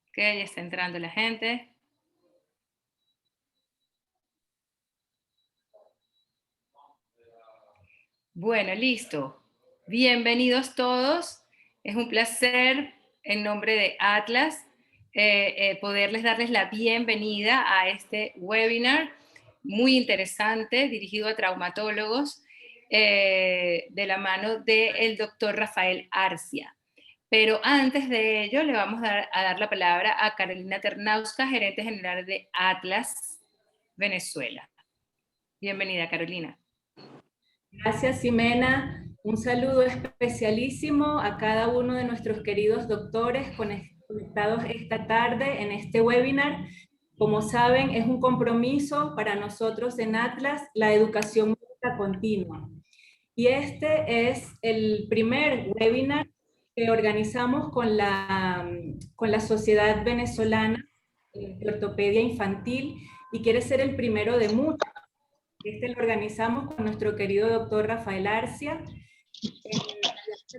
Ok, ya está entrando la gente. Bueno, listo. Bienvenidos todos. Es un placer, en nombre de Atlas, poderles darles la bienvenida a este webinar muy interesante, dirigido a traumatólogos, de la mano del doctor Rafael Arcia. Pero antes de ello, le vamos a dar la palabra a Carolina Ternauska, gerente general de Atlas, Venezuela. Bienvenida, Carolina. Gracias, Ximena. Un saludo especialísimo a cada uno de nuestros queridos doctores conectados esta tarde en este webinar. Como saben, es un compromiso para nosotros en Atlas la educación médica continua. Y este es el primer webinar que organizamos con la Sociedad Venezolana de Ortopedia Infantil y quiere ser el primero de muchos. Este lo organizamos con nuestro querido doctor Rafael Arcia,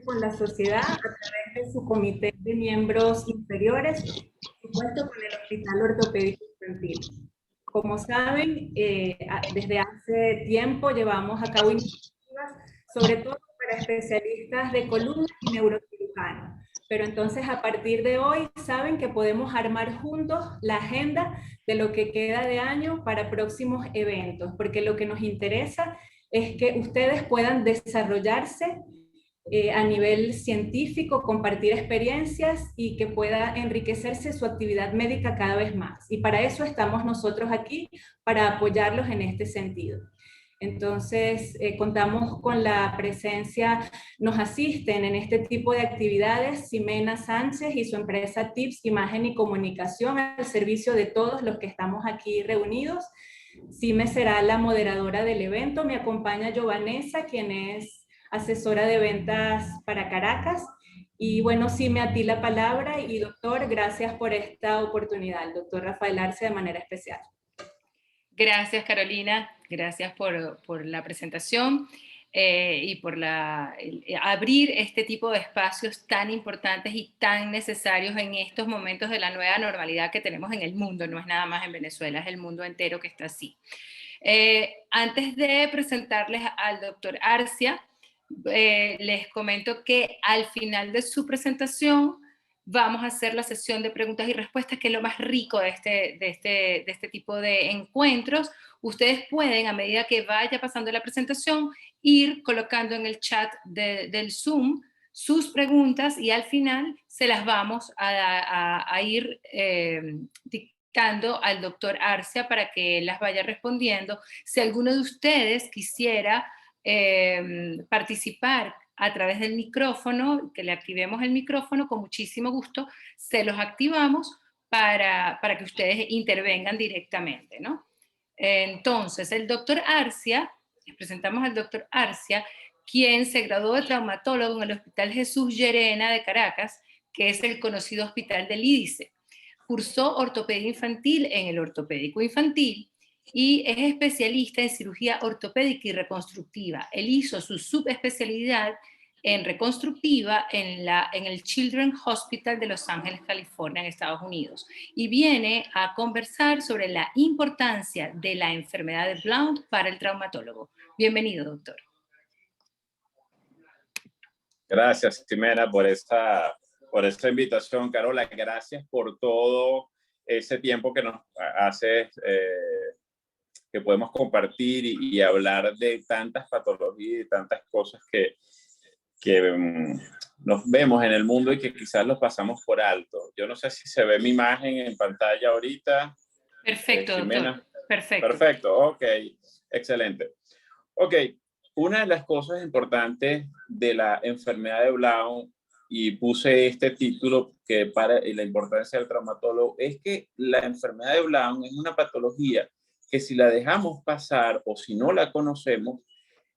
con la sociedad a través de su comité de miembros inferiores, por supuesto con el Hospital Ortopédico Infantil. Como saben, desde hace tiempo llevamos a cabo iniciativas, sobre todo para especialistas de columna y neurocirujanos. Pero entonces a partir de hoy saben que podemos armar juntos la agenda de lo que queda de año para próximos eventos, porque lo que nos interesa es que ustedes puedan desarrollarse a nivel científico, compartir experiencias y que pueda enriquecerse su actividad médica cada vez más. Y para eso estamos nosotros aquí, para apoyarlos en este sentido. Entonces, contamos con la presencia, nos asisten en este tipo de actividades Ximena Sánchez y su empresa TIPS Imagen y Comunicación al servicio de todos los que estamos aquí reunidos. Xime será la moderadora del evento, me acompaña Giovanesa, quien es asesora de ventas para Caracas. Y bueno, Xime, a ti la palabra y doctor, gracias por esta oportunidad. El doctor Rafael Arce de manera especial. Gracias, Carolina. Gracias por la presentación y por abrir este tipo de espacios tan importantes y tan necesarios en estos momentos de la nueva normalidad que tenemos en el mundo. No es nada más en Venezuela, es el mundo entero que está así. Antes de presentarles al doctor Arcia, les comento que al final de su presentación vamos a hacer la sesión de preguntas y respuestas, que es lo más rico de este tipo de encuentros. Ustedes pueden, a medida que vaya pasando la presentación, ir colocando en el chat del Zoom sus preguntas y al final se las vamos a ir dictando al doctor Arcia para que las vaya respondiendo. Si alguno de ustedes quisiera participar a través del micrófono, que le activemos el micrófono, con muchísimo gusto se los activamos para que ustedes intervengan directamente, ¿no? Entonces, el doctor Arcia, les presentamos al doctor Arcia, quien se graduó de traumatólogo en el Hospital Jesús Llerena de Caracas, que es el conocido Hospital del IDICE. Cursó ortopedia infantil en el Ortopédico Infantil y es especialista en cirugía ortopédica y reconstructiva. Él hizo su subespecialidad en reconstructiva en el Children's Hospital de Los Ángeles, California, en Estados Unidos. Y viene a conversar sobre la importancia de la enfermedad de Blount para el traumatólogo. Bienvenido, doctor. Gracias, Ximena, por esta invitación. Carola, gracias por todo ese tiempo que nos haces, que podemos compartir y hablar de tantas patologías y tantas cosas que nos vemos en el mundo y que quizás los pasamos por alto. Yo no sé si se ve mi imagen en pantalla ahorita. Perfecto, Ximena. doctor. Perfecto. Perfecto, ok, excelente. Ok, una de las cosas importantes de la enfermedad de Blount, y puse este título que para la importancia del traumatólogo, es que la enfermedad de Blount es una patología que si la dejamos pasar o si no la conocemos,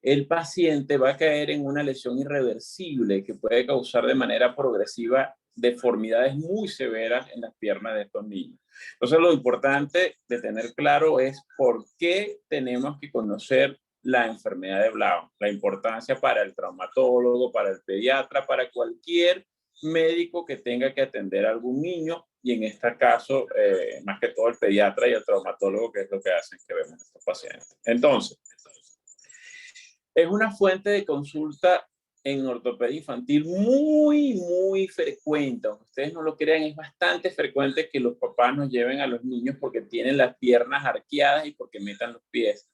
el paciente va a caer en una lesión irreversible que puede causar de manera progresiva deformidades muy severas en las piernas de estos niños. Entonces, lo importante de tener claro es por qué tenemos que conocer la enfermedad de Blount, la importancia para el traumatólogo, para el pediatra, para cualquier médico que tenga que atender a algún niño, y en este caso, más que todo el pediatra y el traumatólogo, que es lo que hacen que vemos a estos pacientes. Entonces, es una fuente de consulta en ortopedia infantil muy frecuente. Aunque ustedes no lo crean, es bastante frecuente que los papás nos lleven a los niños porque tienen las piernas arqueadas y porque metan los pies.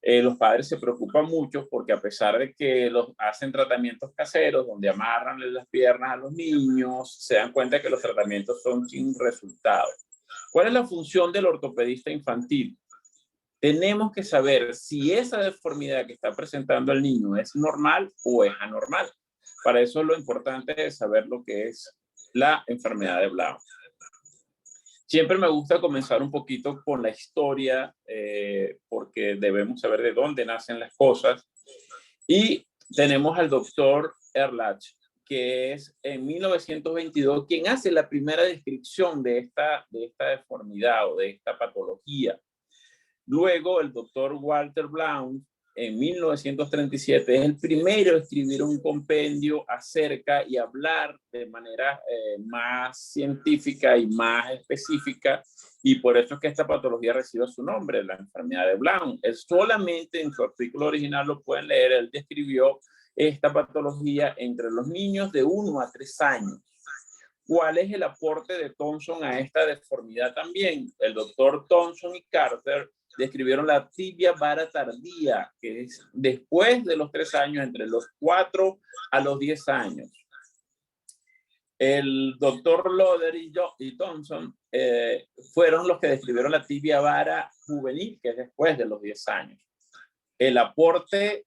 Los padres se preocupan mucho porque, a pesar de que los hacen tratamientos caseros donde amarran las piernas a los niños, se dan cuenta que los tratamientos son sin resultado. ¿Cuál es la función del ortopedista infantil? Tenemos que saber si esa deformidad que está presentando el niño es normal o es anormal. Para eso lo importante es saber lo que es la enfermedad de Blount. Siempre me gusta comenzar un poquito con la historia, porque debemos saber de dónde nacen las cosas. Y tenemos al doctor Ehrlach, que es en 1922 quien hace la primera descripción de esta deformidad o de esta patología. Luego, el doctor Walter Blount, en 1937, es el primero a escribir un compendio acerca y hablar de manera más científica y más específica, y por eso es que esta patología recibe su nombre, la enfermedad de Blount. Él solamente, en su artículo original, lo pueden leer, él describió esta patología entre los niños de 1 a 3 años. ¿Cuál es el aporte de Thompson a esta deformidad también? El doctor Thompson y Carter describieron la tibia vara tardía, que es después de los 3 años, entre los 4 a los 10 años. El doctor Loder y Thompson fueron los que describieron la tibia vara juvenil, que es después de los 10 años. El aporte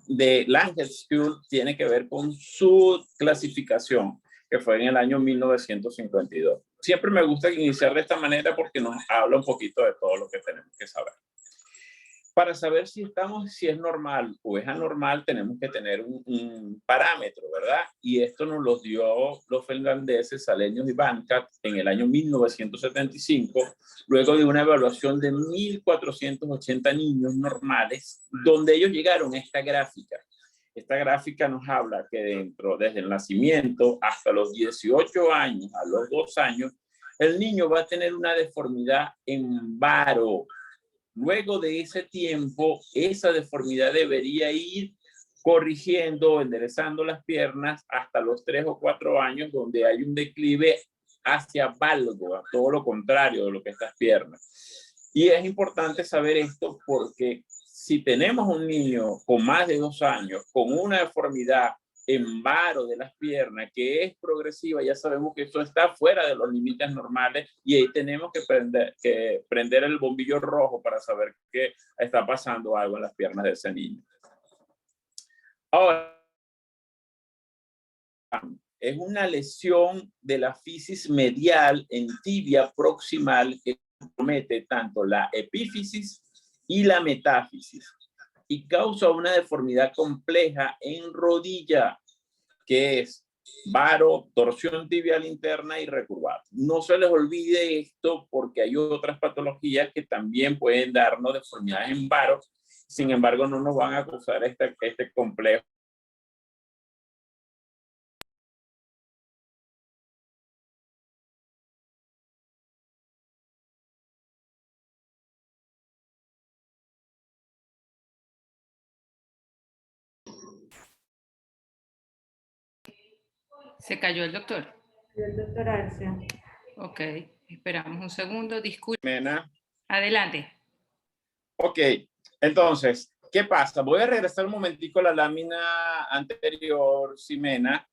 de Langenskill tiene que ver con su clasificación, que fue en el año 1952. Siempre me gusta iniciar de esta manera porque nos habla un poquito de todo lo que tenemos que saber. Para saber si es normal o es anormal, tenemos que tener un parámetro, ¿verdad? Y esto nos lo dio los finlandeses Salenius y Bancat en el año 1975, luego de una evaluación de 1.480 niños normales, donde ellos llegaron a esta gráfica. Esta gráfica nos habla que desde el nacimiento hasta los 18 años, a los 2 años, el niño va a tener una deformidad en varo. Luego de ese tiempo, esa deformidad debería ir corrigiendo, enderezando las piernas hasta los 3 o 4 años, donde hay un declive hacia valgo, a todo lo contrario de lo que estas piernas. Y es importante saber esto porque si tenemos un niño con más de 2 años, con una deformidad en varo de las piernas que es progresiva, ya sabemos que eso está fuera de los límites normales, y ahí tenemos que prender el bombillo rojo para saber que está pasando algo en las piernas de ese niño. Ahora, es una lesión de la fisis medial en tibia proximal que compromete tanto la epífisis y la metáfisis y causa una deformidad compleja en rodilla, que es varo, torsión tibial interna y recurvato. No se les olvide esto porque hay otras patologías que también pueden darnos deformidades en varo, sin embargo no nos van a causar este complejo. ¿Se cayó el doctor? El doctor Arce. Ok, esperamos un segundo, disculpe. Mena. Adelante. Ok, entonces, ¿qué pasa? Voy a regresar un momentico a la lámina anterior, Ximena,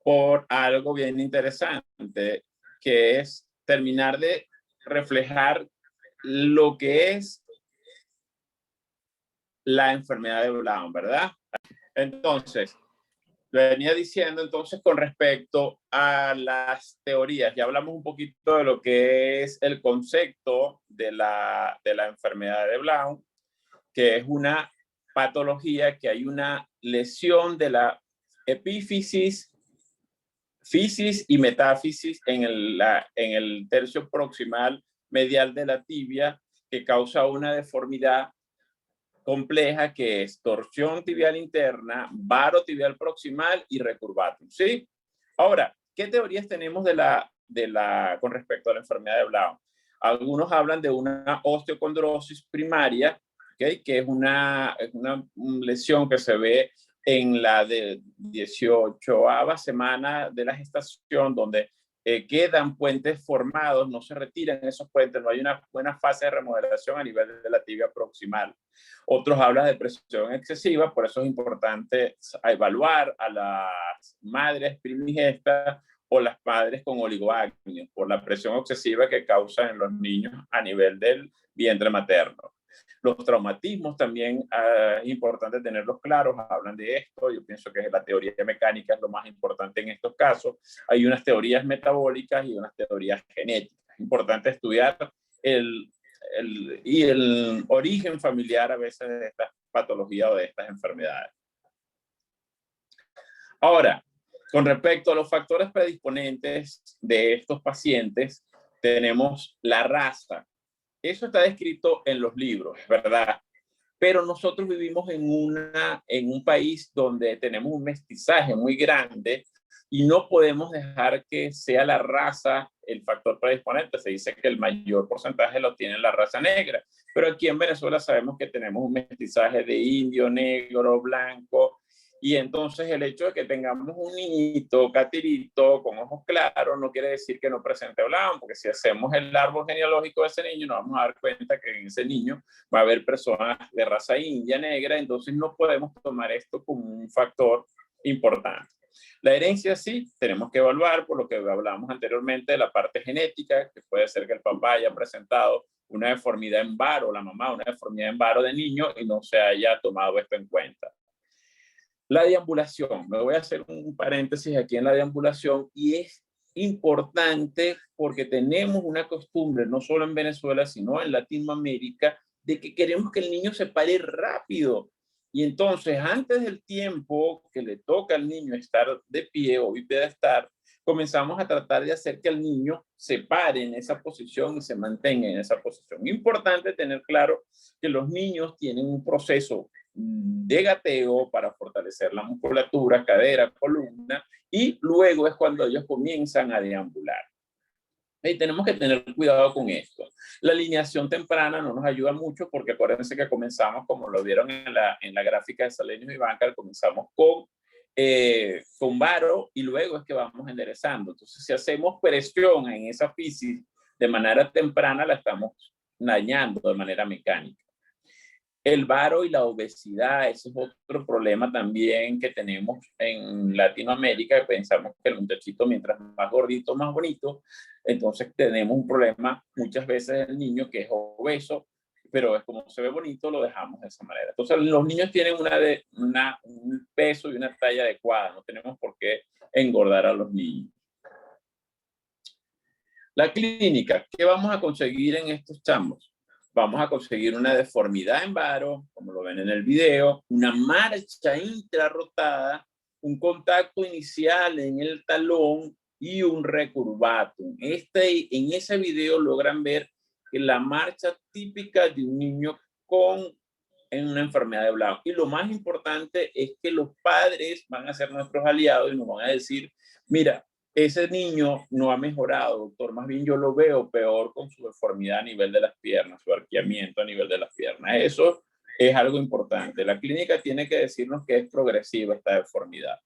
por algo bien interesante, que es terminar de reflejar lo que es la enfermedad de Blount, ¿verdad? Entonces, lo venía diciendo entonces con respecto a las teorías. Ya hablamos un poquito de lo que es el concepto de la enfermedad de Blount, que es una patología que hay una lesión de la epífisis, fisis y metáfisis en el tercio proximal medial de la tibia, que causa una deformidad compleja que es torsión tibial interna, varo tibial proximal y recurvatum, ¿sí? Ahora, ¿qué teorías tenemos con respecto a la enfermedad de Blount? Algunos hablan de una osteocondrosis primaria, ¿okay? Que es una lesión que se ve en la de 18ª semana de la gestación, donde quedan puentes formados, no se retiran esos puentes, no hay una buena fase de remodelación a nivel de la tibia proximal. Otros hablan de presión excesiva, por eso es importante evaluar a las madres primigestas o las madres con oligoacnios, por la presión excesiva que causa en los niños a nivel del vientre materno. Los traumatismos también es importante tenerlos claros, hablan de esto, yo pienso que la teoría mecánica es lo más importante en estos casos. Hay unas teorías metabólicas y unas teorías genéticas. Es importante estudiar el origen familiar a veces de estas patologías o de estas enfermedades. Ahora, con respecto a los factores predisponentes de estos pacientes, tenemos la raza. Eso está descrito en los libros, ¿verdad? Pero nosotros vivimos en un país donde tenemos un mestizaje muy grande y no podemos dejar que sea la raza el factor predisponente. Se dice que el mayor porcentaje lo tiene la raza negra, pero aquí en Venezuela sabemos que tenemos un mestizaje de indio, negro, blanco, y entonces el hecho de que tengamos un niñito, catirito, con ojos claros, no quiere decir que no presente Blount, porque si hacemos el árbol genealógico de ese niño, nos vamos a dar cuenta que en ese niño va a haber personas de raza india, negra, entonces no podemos tomar esto como un factor importante. La herencia sí, tenemos que evaluar, por lo que hablamos anteriormente, de la parte genética, que puede ser que el papá haya presentado una deformidad en varo, la mamá una deformidad en varo de niño y no se haya tomado esto en cuenta. La deambulación, me voy a hacer un paréntesis aquí en la deambulación, y es importante porque tenemos una costumbre, no solo en Venezuela, sino en Latinoamérica, de que queremos que el niño se pare rápido. Y entonces, antes del tiempo que le toca al niño estar de pie o bipedestar, comenzamos a tratar de hacer que el niño se pare en esa posición y se mantenga en esa posición. Importante tener claro que los niños tienen un proceso de gateo para fortalecer la musculatura, cadera, columna, y luego es cuando ellos comienzan a deambular. Y tenemos que tener cuidado con esto. La alineación temprana no nos ayuda mucho porque acuérdense que comenzamos, como lo vieron en la gráfica de Salenius y Bancal, comenzamos con varo y luego es que vamos enderezando. Entonces, si hacemos presión en esa fisis de manera temprana, la estamos dañando de manera mecánica. El varo y la obesidad, ese es otro problema también que tenemos en Latinoamérica. Pensamos que el muchachito, mientras más gordito, más bonito. Entonces tenemos un problema muchas veces el niño que es obeso, pero es como se ve bonito, lo dejamos de esa manera. Entonces los niños tienen un peso y una talla adecuada. No tenemos por qué engordar a los niños. La clínica, ¿qué vamos a conseguir en estos chamos? Vamos a conseguir una deformidad en varo, como lo ven en el video, una marcha intrarrotada, un contacto inicial en el talón y un recurvatum. En ese video logran ver que la marcha típica de un niño en una enfermedad de Blount. Y lo más importante es que los padres van a ser nuestros aliados y nos van a decir, mira, ese niño no ha mejorado, doctor, más bien yo lo veo peor con su deformidad a nivel de las piernas, su arqueamiento a nivel de las piernas. Eso es algo importante. La clínica tiene que decirnos que es progresiva esta deformidad.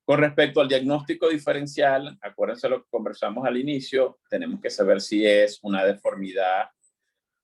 Con respecto al diagnóstico diferencial, acuérdense lo que conversamos al inicio, tenemos que saber si es una deformidad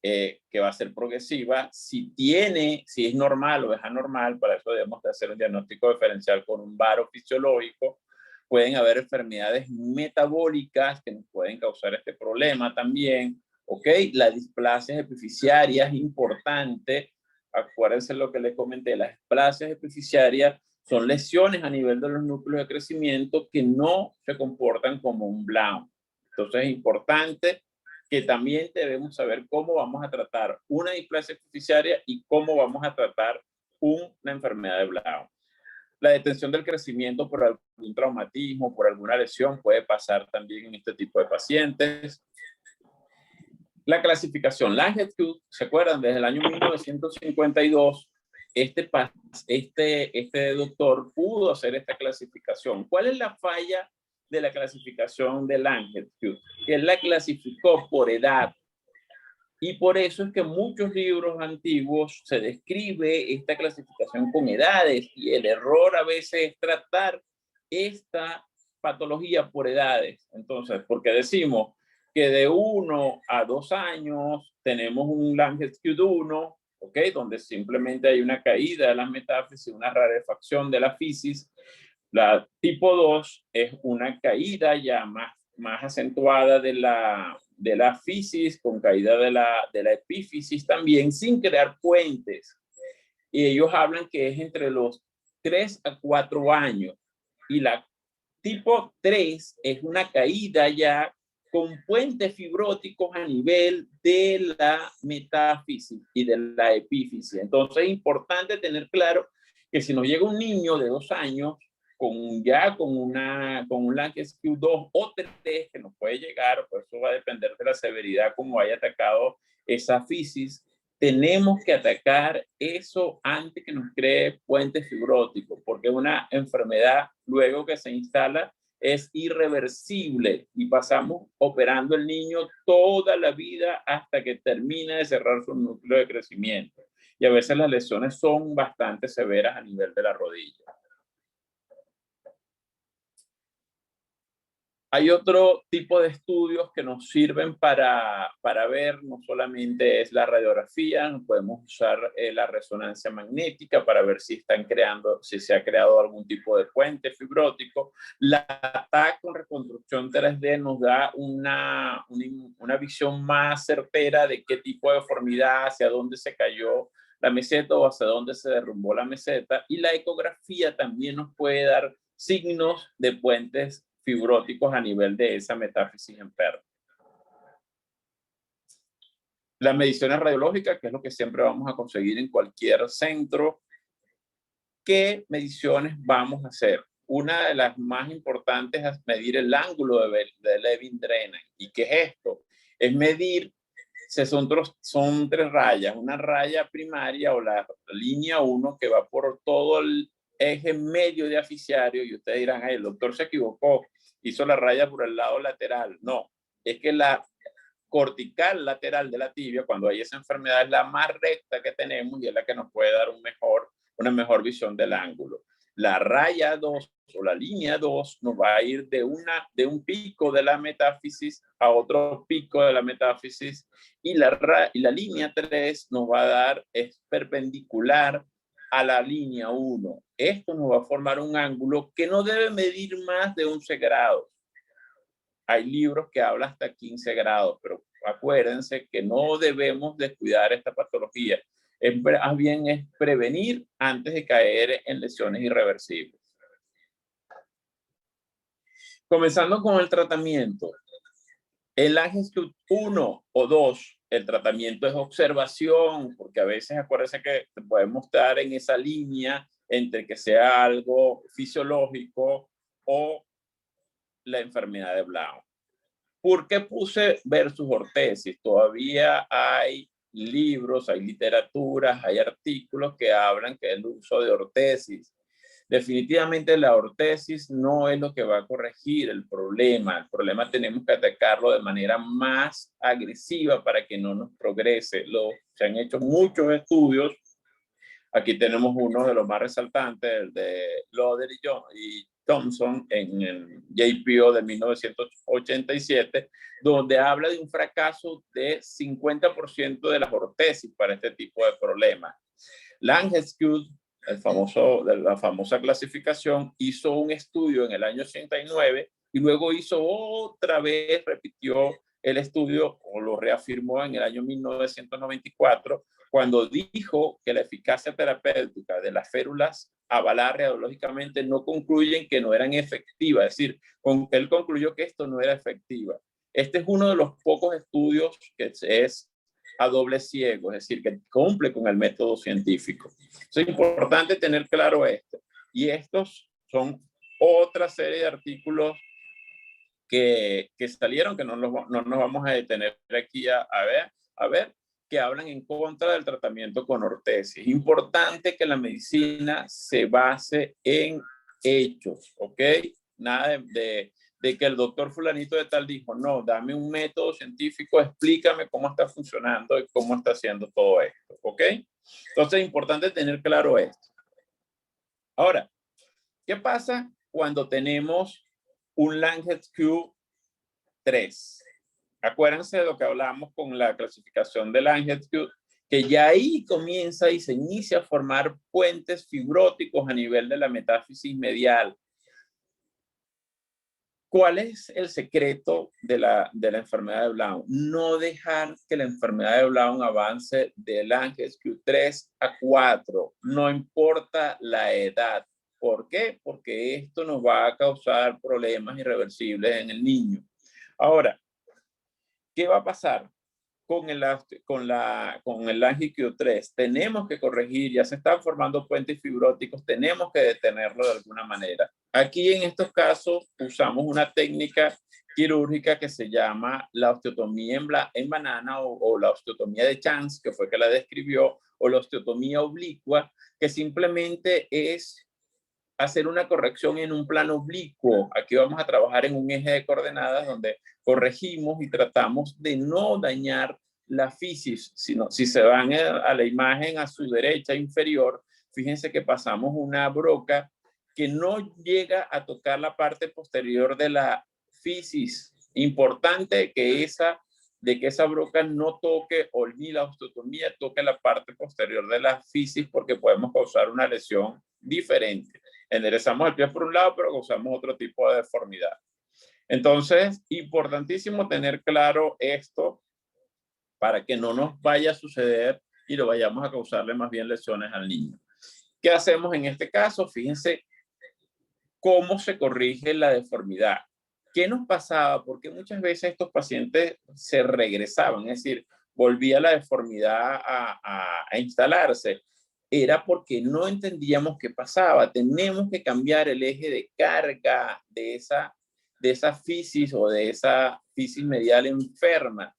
que va a ser progresiva, si es normal o es anormal. Para eso debemos de hacer un diagnóstico diferencial con un varo fisiológico. Pueden haber enfermedades metabólicas que nos pueden causar este problema también, ¿ok? La displasia epifisiaria es importante. Acuérdense lo que les comenté, las displasias epifisiarias son lesiones a nivel de los núcleos de crecimiento que no se comportan como un Blount. Entonces es importante que también debemos saber cómo vamos a tratar una displasia epifisiaria y cómo vamos a tratar una enfermedad de Blount. La detención del crecimiento por algún traumatismo, por alguna lesión, puede pasar también en este tipo de pacientes. La clasificación Lange et al. ¿Se acuerdan? Desde el año 1952 este doctor pudo hacer esta clasificación. ¿Cuál es la falla de la clasificación de Langenskield? Que él la clasificó por edad. Y por eso es que en muchos libros antiguos se describe esta clasificación con edades, y el error a veces es tratar esta patología por edades. Entonces, porque decimos que de 1 a 2 años tenemos un Langenskield 1, ¿ok? Donde simplemente hay una caída de las metáfisis, una rarefacción de la fisis. La tipo 2 es una caída ya más acentuada de la fisis, con caída de la epífisis también, sin crear puentes. Y ellos hablan que es entre los 3 a 4 años. Y la tipo 3 es una caída ya con puentes fibróticos a nivel de la metáfisis y de la epífisis. Entonces es importante tener claro que si nos llega un niño de 2 años con un Langenskield 2 o 3 que nos puede llegar, pues eso va a depender de la severidad como haya atacado esa fisis, tenemos que atacar eso antes que nos cree puentes fibróticos, porque una enfermedad luego que se instala es irreversible y pasamos operando al niño toda la vida hasta que termina de cerrar su núcleo de crecimiento. Y a veces las lesiones son bastante severas a nivel de la rodilla. Hay otro tipo de estudios que nos sirven para ver, no solamente es la radiografía, podemos usar la resonancia magnética para ver si se ha creado algún tipo de puente fibrótico. La TAC con reconstrucción 3D nos da una visión más certera de qué tipo de deformidad, hacia dónde se cayó la meseta o hacia dónde se derrumbó la meseta. Y la ecografía también nos puede dar signos de puentes fibróticos a nivel de esa metáfisis en perro. Las mediciones radiológicas, que es lo que siempre vamos a conseguir en cualquier centro. ¿Qué mediciones vamos a hacer? Una de las más importantes es medir el ángulo de Levin-Drenan. ¿Y qué es esto? Es medir, son 3 rayas, una raya primaria o la línea 1 que va por todo el eje medio diaficiario, y ustedes dirán, el doctor se equivocó, hizo la raya por el lado lateral. No, es que la cortical lateral de la tibia, cuando hay esa enfermedad, es la más recta que tenemos y es la que nos puede dar una mejor visión del ángulo. La raya 2 o la línea 2 nos va a ir de un pico de la metáfisis a otro pico de la metáfisis, y la línea 3 nos va a dar, es perpendicular a la línea 1. Esto nos va a formar un ángulo que no debe medir más de 11 grados. Hay libros que hablan hasta 15 grados, pero acuérdense que no debemos descuidar esta patología. Más bien es prevenir antes de caer en lesiones irreversibles. Comenzando con el tratamiento. El Langenskield 1 o 2, el tratamiento es observación, porque a veces acuérdense que podemos estar en esa línea entre que sea algo fisiológico o la enfermedad de Blount. ¿Por qué puse versus ortesis? Todavía hay libros, hay literaturas, hay artículos que hablan que el uso de ortesis. Definitivamente la ortesis no es lo que va a corregir el problema. El problema tenemos que atacarlo de manera más agresiva para que no nos progrese. Se han hecho muchos estudios. Aquí tenemos uno de los más resaltantes, el de Loder y Thompson en el JPO de 1987, donde habla de un fracaso de 50% de las ortesis para este tipo de problemas. Langenskield, de la famosa clasificación, hizo un estudio en el año 89 y luego repitió el estudio o lo reafirmó en el año 1994, cuando dijo que la eficacia terapéutica de las férulas avaladas radiológicamente no concluyen que no eran efectivas. Es decir, él concluyó que esto no era efectiva. Este es uno de los pocos estudios que es a doble ciego, es decir, que cumple con el método científico. Es importante tener claro esto. Y estos son otra serie de artículos que salieron, que no nos vamos a detener aquí a ver. que hablan en contra del tratamiento con ortesis. Es importante que la medicina se base en hechos, ¿ok? Nada de que el doctor fulanito de tal dijo, no, dame un método científico, explícame cómo está funcionando y cómo está haciendo todo esto, ¿ok? Entonces es importante tener claro esto. Ahora, ¿qué pasa cuando tenemos un Langes Q3? Acuérdense de lo que hablamos con la clasificación de Langes Q, que ya ahí comienza y se inicia a formar puentes fibróticos a nivel de la metáfisis medial. ¿Cuál es el secreto de la enfermedad de Blount? No dejar que la enfermedad de Blount avance de Langes Q3 a 4, no importa la edad. ¿Por qué? Porque esto nos va a causar problemas irreversibles en el niño. Ahora, ¿qué va a pasar con el Langes Q3? Tenemos que corregir, ya se están formando puentes fibróticos, tenemos que detenerlo de alguna manera. Aquí en estos casos usamos una técnica quirúrgica que se llama la osteotomía en banana o la osteotomía de Chance, que fue que la describió, o la osteotomía oblicua, que simplemente es hacer una corrección en un plano oblicuo. Aquí vamos a trabajar en un eje de coordenadas donde corregimos y tratamos de no dañar la fisis, sino si se van a la imagen a su derecha inferior, fíjense que pasamos una broca que no llega a tocar la parte posterior de la fisis. Importante que esa broca no toque, o ni la osteotomía toque la parte posterior de la fisis, porque podemos causar una lesión diferente. Enderezamos el pie por un lado, pero causamos otro tipo de deformidad. Entonces, importantísimo tener claro esto para que no nos vaya a suceder y lo vayamos a causarle más bien lesiones al niño. ¿Qué hacemos en este caso? Fíjense cómo se corrige la deformidad. ¿Qué nos pasaba? Porque muchas veces estos pacientes se regresaban, es decir, volvía la deformidad a instalarse. Era porque no entendíamos qué pasaba. Tenemos que cambiar el eje de carga de esa fisis o de esa fisis medial enferma.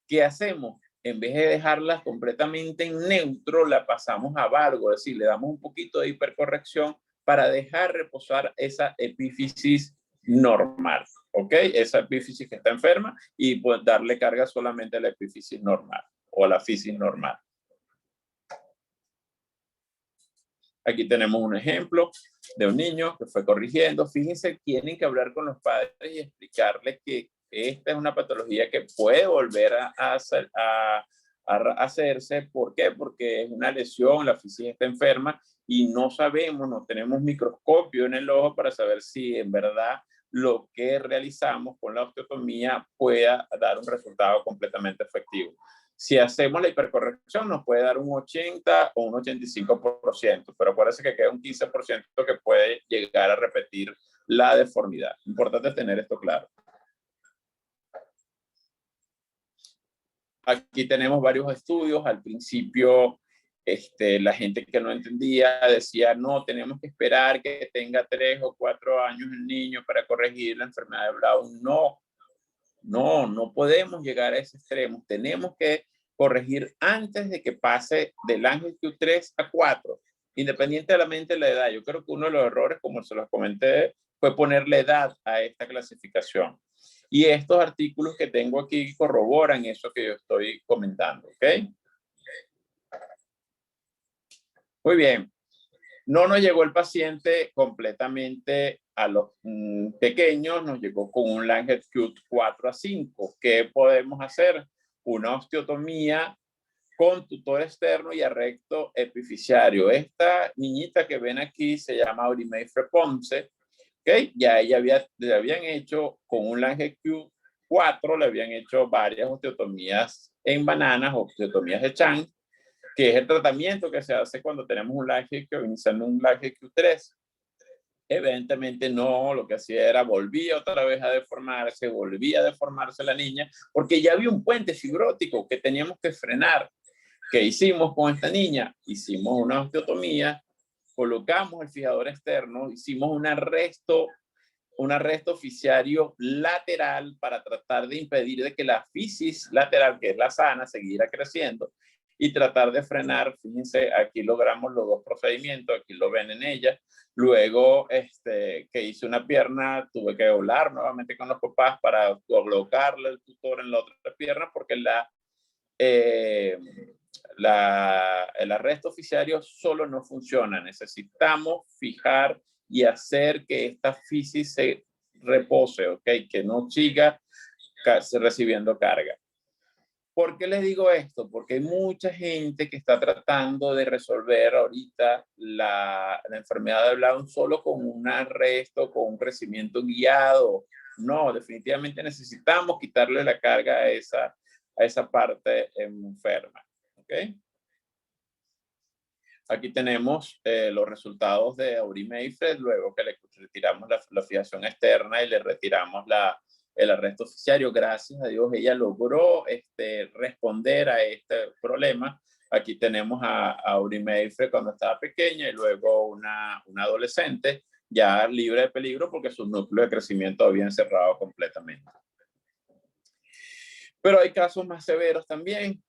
¿Qué hacemos? En vez de dejarla completamente en neutro, la pasamos a valgo, es decir, le damos un poquito de hipercorrección para dejar reposar esa epífisis normal, ¿ok? Esa epífisis que está enferma y pues darle carga solamente a la epífisis normal o a la fisis normal. Aquí tenemos un ejemplo de un niño que fue corrigiendo. Fíjense, tienen que hablar con los padres y explicarles que esta es una patología que puede volver a hacerse. ¿Por qué? Porque es una lesión, la fisis está enferma y no sabemos, no tenemos microscopio en el ojo para saber si en verdad lo que realizamos con la osteotomía pueda dar un resultado completamente efectivo. Si hacemos la hipercorrección nos puede dar un 80 o un 85%, pero parece que queda un 15% que puede llegar a repetir la deformidad. Importante tener esto claro. Aquí tenemos varios estudios. Al principio, la gente que no entendía decía, no, tenemos que esperar que tenga 3 o 4 años el niño para corregir la enfermedad de Blount. No podemos llegar a ese extremo. Tenemos que corregir antes de que pase del Langes Q3 a 4, independientemente de la edad. Yo creo que uno de los errores, como se los comenté, fue ponerle edad a esta clasificación. Y estos artículos que tengo aquí corroboran eso que yo estoy comentando, ¿ok? Muy bien. No nos llegó el paciente completamente a los pequeños, nos llegó con un Langes Q4 a 5. ¿Qué podemos hacer? Una osteotomía con tutor externo y arrecto epifisiario. Esta niñita que ven aquí se llama Aurimey Freponce, ¿ok? Ya ella le habían hecho con un Langes Q4, le habían hecho varias osteotomías en bananas, osteotomías de Chang, que es el tratamiento que se hace cuando tenemos un Langes Q, iniciando un Langes Q3. Evidentemente no, lo que hacía era volvía otra vez a deformarse, volvía a deformarse la niña, porque ya había un puente fibrótico que teníamos que frenar. ¿Qué hicimos con esta niña? Hicimos una osteotomía, colocamos el fijador externo, hicimos un arresto un arresto oficiario lateral para tratar de impedir de que la fisis lateral, que es la sana, siguiera creciendo y tratar de frenar. Fíjense, aquí logramos los dos procedimientos, aquí lo ven en ella. Luego que hice una pierna, tuve que hablar nuevamente con los papás para colocarle el tutor en la otra pierna porque el arresto oficiario solo no funciona. Necesitamos fijar y hacer que esta fisis se repose, ¿ok? Que no siga recibiendo carga. ¿Por qué les digo esto? Porque hay mucha gente que está tratando de resolver ahorita la enfermedad de Blount solo con un arresto, con un crecimiento guiado. No, definitivamente necesitamos quitarle la carga a esa parte enferma. ¿Okay? Aquí tenemos los resultados de Aury Mayfield, luego que le retiramos la fijación externa y le retiramos el arresto oficiario. Gracias a Dios ella logró responder a este problema. Aquí tenemos a Aury Mayfield cuando estaba pequeña y luego una adolescente ya libre de peligro porque su núcleo de crecimiento había cerrado completamente. Pero hay casos más severos también,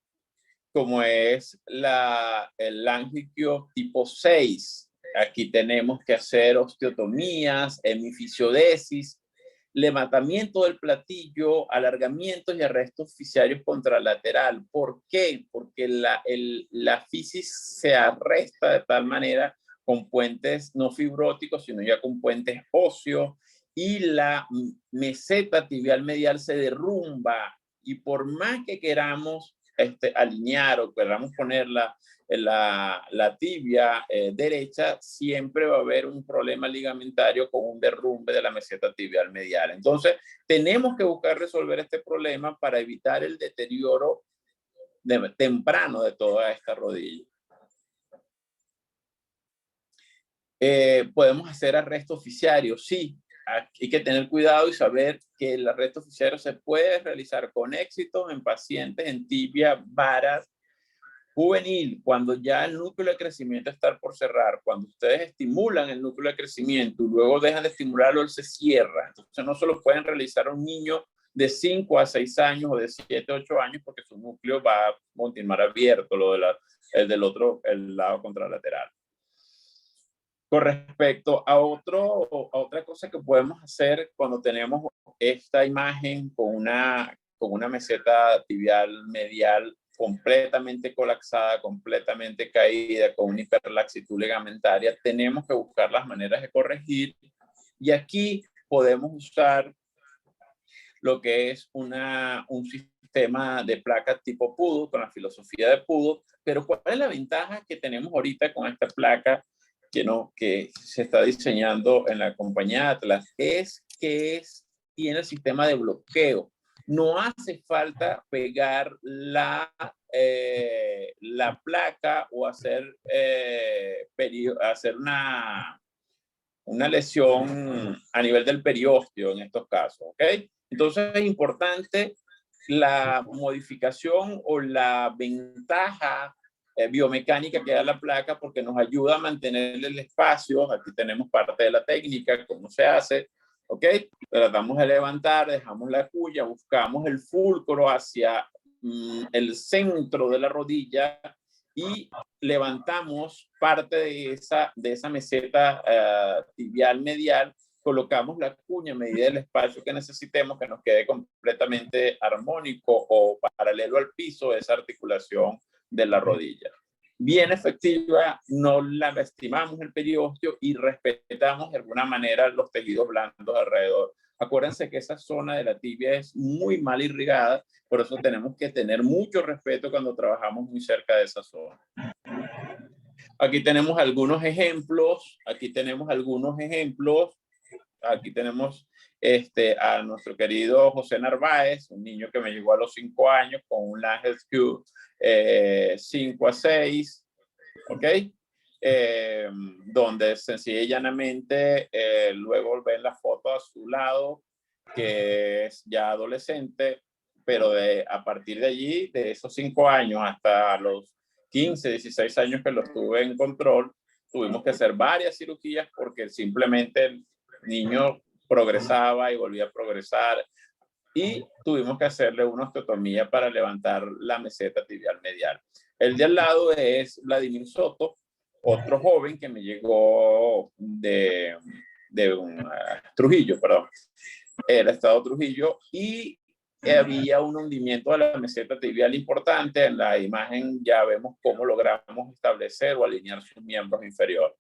como es el Langwitz tipo 6. Aquí tenemos que hacer osteotomías, hemifisiodesis, levantamiento del platillo, alargamientos y arrestos oficiarios contralateral. ¿Por qué? Porque la fisis se arresta de tal manera con puentes no fibróticos, sino ya con puentes óseos, y la meseta tibial medial se derrumba. Y por más que queramos alinear o queramos poner la tibia derecha, siempre va a haber un problema ligamentario con un derrumbe de la meseta tibial medial. Entonces, tenemos que buscar resolver este problema para evitar el deterioro temprano de toda esta rodilla. Podemos hacer arresto oficiario, sí. Hay que tener cuidado y saber que el arresto oficiario se puede realizar con éxito en pacientes en tibia varas juvenil, cuando ya el núcleo de crecimiento está por cerrar. Cuando ustedes estimulan el núcleo de crecimiento y luego dejan de estimularlo, él se cierra. Entonces no se lo pueden realizar a un niño de 5 a 6 años o de 7 a 8 años porque su núcleo va a continuar abierto, el lado contralateral. Con respecto a otra cosa que podemos hacer cuando tenemos esta imagen con una meseta tibial medial completamente colapsada, completamente caída, con una hiperlaxitud ligamentaria, tenemos que buscar las maneras de corregir. Y aquí podemos usar lo que es un sistema de placa tipo PUDO, con la filosofía de PUDO. Pero ¿cuál es la ventaja que tenemos ahorita con esta placa que se está diseñando en la compañía Atlas? Es que tiene el sistema de bloqueo. No hace falta pegar la placa o hacer una lesión a nivel del periósteo en estos casos, ¿ok? Entonces es importante la modificación o la ventaja biomecánica que da la placa, porque nos ayuda a mantener el espacio. Aquí tenemos parte de la técnica, cómo se hace, ¿ok? Tratamos de levantar, dejamos la cuya, buscamos el fulcro hacia el centro de la rodilla y levantamos parte de esa meseta tibial medial, colocamos la cuña a medida del espacio que necesitemos, que nos quede completamente armónico o paralelo al piso esa articulación de la rodilla. Bien efectiva, no la lastimamos el periósteo y respetamos de alguna manera los tejidos blandos alrededor. Acuérdense que esa zona de la tibia es muy mal irrigada, por eso tenemos que tener mucho respeto cuando trabajamos muy cerca de esa zona. Aquí tenemos algunos ejemplos. Aquí tenemos a nuestro querido José Narváez, un niño que me llegó a los 5 años con un Langwitz 5 a 6, ¿ok? Donde sencilla y llanamente, luego ven la foto a su lado, que es ya adolescente, pero a partir de allí, de esos 5 años hasta los 15, 16 años que lo estuve en control, tuvimos que hacer varias cirugías porque simplemente el niño progresaba y volvía a progresar. Y tuvimos que hacerle una osteotomía para levantar la meseta tibial medial. El de al lado es Vladimir Soto, otro joven que me llegó de Trujillo, perdón, el estado Trujillo, y había un hundimiento de la meseta tibial importante. En la imagen ya vemos cómo logramos establecer o alinear sus miembros inferiores.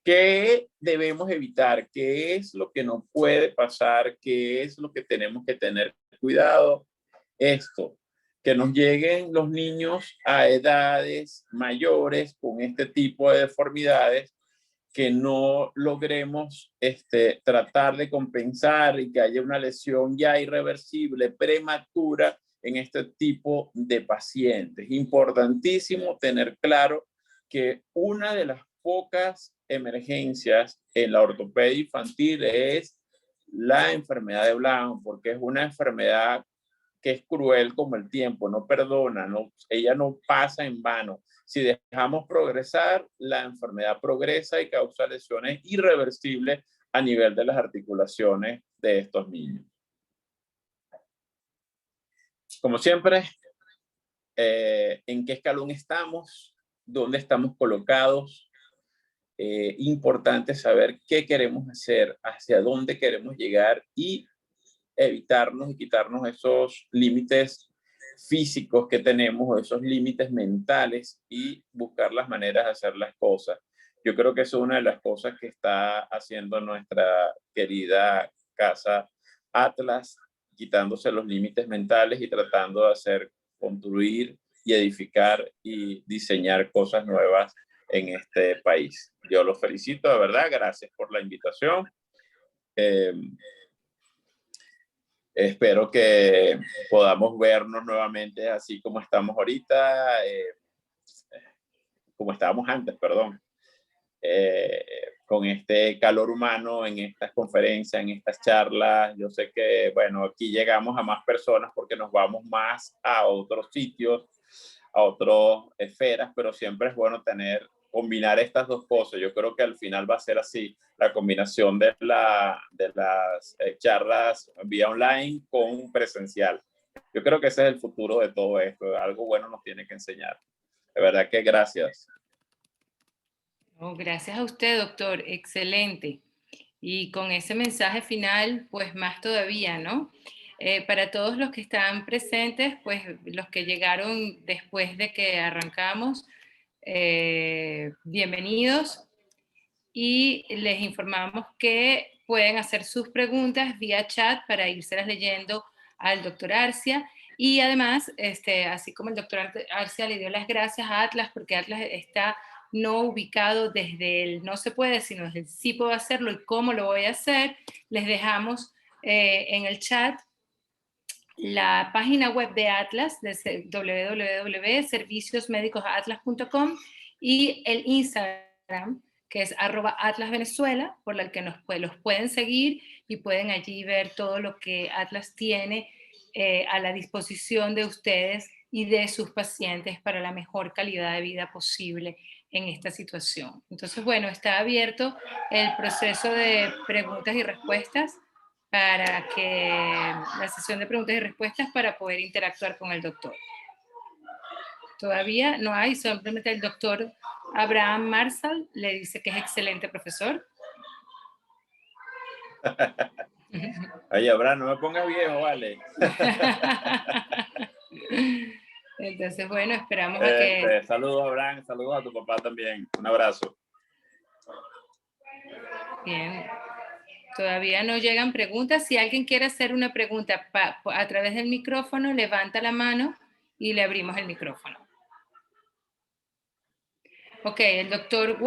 ¿Qué debemos evitar? ¿Qué es lo que no puede pasar? ¿Qué es lo que tenemos que tener cuidado? Esto, que nos lleguen los niños a edades mayores con este tipo de deformidades, que no logremos tratar de compensar y que haya una lesión ya irreversible, prematura en este tipo de pacientes. Importantísimo tener claro que una de las pocas emergencias en la ortopedia infantil es la enfermedad de Brown, porque es una enfermedad que es cruel como el tiempo, no perdona, ella no pasa en vano. Si dejamos progresar, la enfermedad progresa y causa lesiones irreversibles a nivel de las articulaciones de estos niños. Como siempre, ¿en qué escalón estamos? ¿Dónde estamos colocados? Importante saber qué queremos hacer, hacia dónde queremos llegar y evitarnos y quitarnos esos límites físicos que tenemos, esos límites mentales, y buscar las maneras de hacer las cosas. Yo creo que eso es una de las cosas que está haciendo nuestra querida casa Atlas, quitándose los límites mentales y tratando de hacer, construir y edificar y diseñar cosas nuevas en este país. Yo los felicito, de verdad, gracias por la invitación. Espero que podamos vernos nuevamente así como estamos ahorita, como estábamos antes, perdón, con este calor humano en estas conferencias, en estas charlas. Yo sé que, bueno, aquí llegamos a más personas porque nos vamos más a otros sitios, a otras esferas, pero siempre es bueno combinar estas dos cosas. Yo creo que al final va a ser así, la combinación de las charlas vía online con presencial. Yo creo que ese es el futuro de todo esto. Algo bueno nos tiene que enseñar. De verdad que gracias. Oh, gracias a usted, doctor. Excelente. Y con ese mensaje final, pues más todavía, ¿no? Para todos los que están presentes, pues los que llegaron después de que arrancamos, bienvenidos, y les informamos que pueden hacer sus preguntas vía chat para irselas leyendo al doctor Arcia, y además, así como el doctor Arcia le dio las gracias a Atlas, porque Atlas está no ubicado desde el no se puede, sino desde el sí puedo hacerlo y cómo lo voy a hacer, les dejamos en el chat la página web de Atlas, de www.serviciosmedicosatlas.com, y el Instagram, que es @atlasvenezuela, por el que los pueden seguir y pueden allí ver todo lo que Atlas tiene a la disposición de ustedes y de sus pacientes para la mejor calidad de vida posible en esta situación. Entonces, bueno, está abierto el proceso de preguntas y respuestas, para que la sesión de preguntas y respuestas, para poder interactuar con el doctor. Todavía no hay, simplemente el doctor Abraham Marsal le dice que es excelente profesor. Oye, Abraham, no me pongas viejo, vale. Entonces, bueno, esperamos a que... Saludos, Abraham, saludos a tu papá también. Un abrazo. Bien. Todavía no llegan preguntas. Si alguien quiere hacer una pregunta a través del micrófono, levanta la mano y le abrimos el micrófono. Ok, el doctor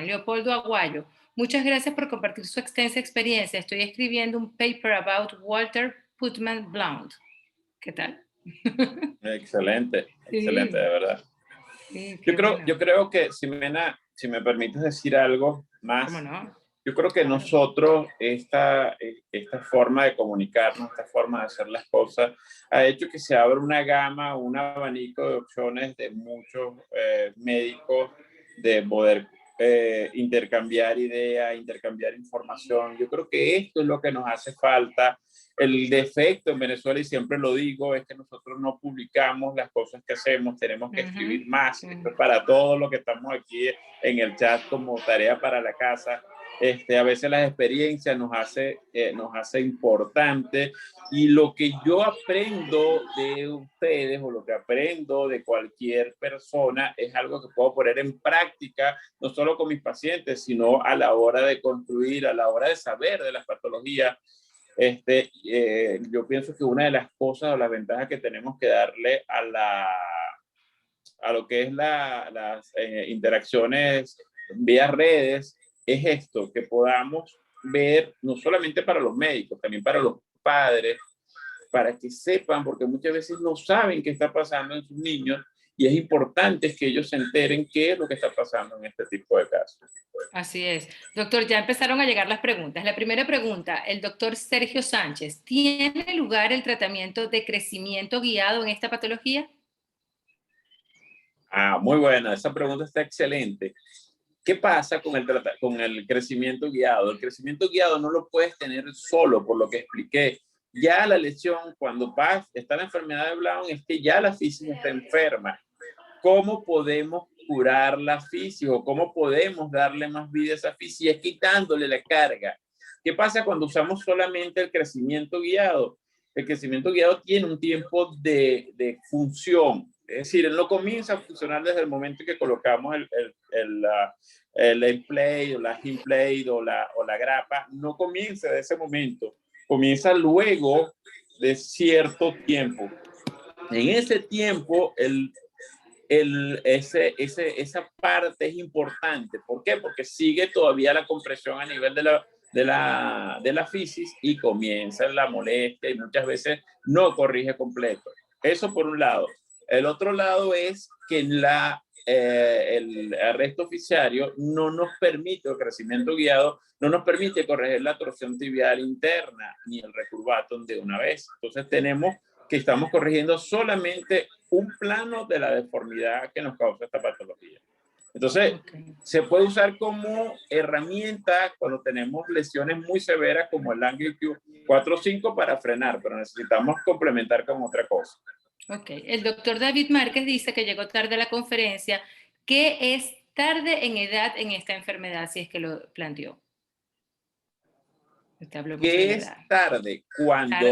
Leopoldo Aguayo. Muchas gracias por compartir su extensa experiencia. Estoy escribiendo un paper about Walter Putnam Blount. ¿Qué tal? Excelente, Sí. excelente, de verdad. Sí, yo creo que, Ximena, si me permites decir algo más. ¿Cómo no? Yo creo que nosotros, esta forma de comunicarnos, esta forma de hacer las cosas, ha hecho que se abra una gama, un abanico de opciones de muchos médicos, de poder intercambiar ideas, intercambiar información. Yo creo que esto es lo que nos hace falta. El defecto en Venezuela, y siempre lo digo, es que nosotros no publicamos las cosas que hacemos, tenemos que escribir más. Esto es para todos los que estamos aquí en el chat como tarea para la casa. A veces las experiencias nos hace importante, y lo que yo aprendo de ustedes o lo que aprendo de cualquier persona es algo que puedo poner en práctica, no solo con mis pacientes, sino a la hora de construir, a la hora de saber de las patologías. Yo pienso que una de las cosas o las ventajas que tenemos que darle a lo que es las interacciones vía redes es esto, que podamos ver no solamente para los médicos, también para los padres, para que sepan, porque muchas veces no saben qué está pasando en sus niños, y es importante que ellos se enteren qué es lo que está pasando en este tipo de casos. Así es. Doctor, ya empezaron a llegar las preguntas. La primera pregunta, el doctor Sergio Sánchez, ¿tiene lugar el tratamiento de crecimiento guiado en esta patología? Muy buena, esa pregunta está excelente. ¿Qué pasa con el crecimiento guiado? El crecimiento guiado no lo puedes tener solo, por lo que expliqué. Ya la lesión, cuando está la enfermedad de Brown, es que ya la fisis está enferma. ¿Cómo podemos curar la fisis o cómo podemos darle más vida a esa fisis? Es quitándole la carga. ¿Qué pasa cuando usamos solamente el crecimiento guiado? El crecimiento guiado tiene un tiempo de función. Es decir, él no comienza a funcionar desde el momento en que colocamos el play o la hip plate o la grapa. No comienza de ese momento. Comienza luego de cierto tiempo. En ese tiempo, esa parte es importante. ¿Por qué? Porque sigue todavía la compresión a nivel de la fisis y comienza la molestia y muchas veces no corrige completo. Eso por un lado. El otro lado es que el arresto oficiario no nos permite, el crecimiento guiado, no nos permite corregir la torsión tibial interna ni el recurvatum de una vez. Entonces tenemos que estamos corrigiendo solamente un plano de la deformidad que nos causa esta patología. Entonces, se puede usar como herramienta cuando tenemos lesiones muy severas como el Lange Q4 o 5 para frenar, pero necesitamos complementar con otra cosa. Ok, el doctor David Márquez dice que llegó tarde a la conferencia. ¿Qué es tarde en edad en esta enfermedad, si es que lo planteó? ¿Qué es tarde? Cuando